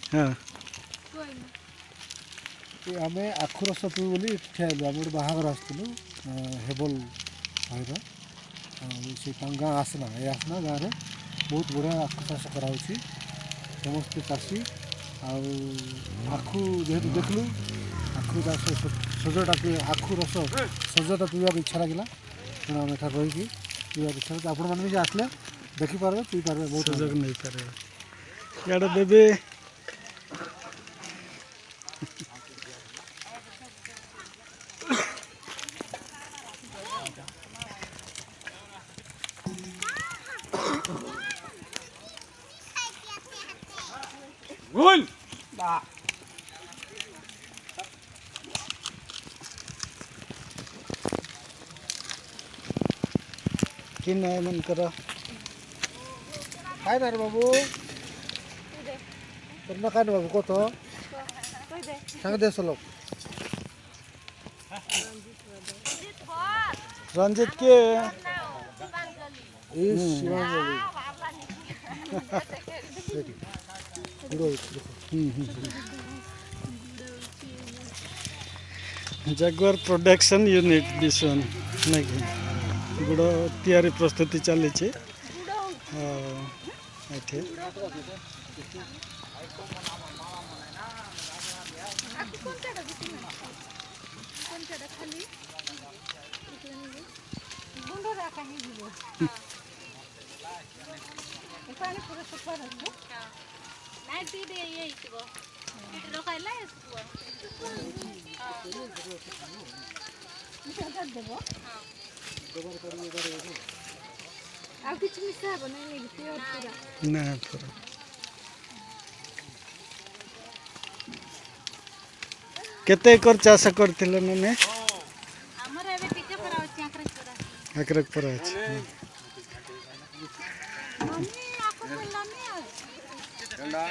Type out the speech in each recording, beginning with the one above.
हाँ आम आखु रस पी बोली ठियालु आम गोटे बाहागर आसलु हेबल भाईर से गाँ आसना ये आसना गाँव में बहुत बढ़िया आखु चाष करा समस्ते चाषी आखु जेहेतु देखलु आखु चाष सजटा आखु रस सजटा पीवा इच्छा लगे तेणु आम एठार रही पीवा इच्छा आपण मैंने भी आसले देखिपारे पी पारे बहुत सुजोग नहीं पारे इे देवी कि नया मन कर खाए ना रे बाबू ना खाए बाबू कत सांग देश लोग रंजित के Jaguar production unit this one नहीं गुड़ तैयारी प्रस्तुति चली ना पूरा केते एकर चाष करथिले ने हमर एबे टिके पर अछि आकरक पर अछि मम्मी आको बोलला नहीं ठंडा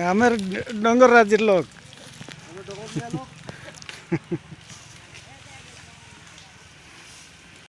आमर डंगर राज्य लोग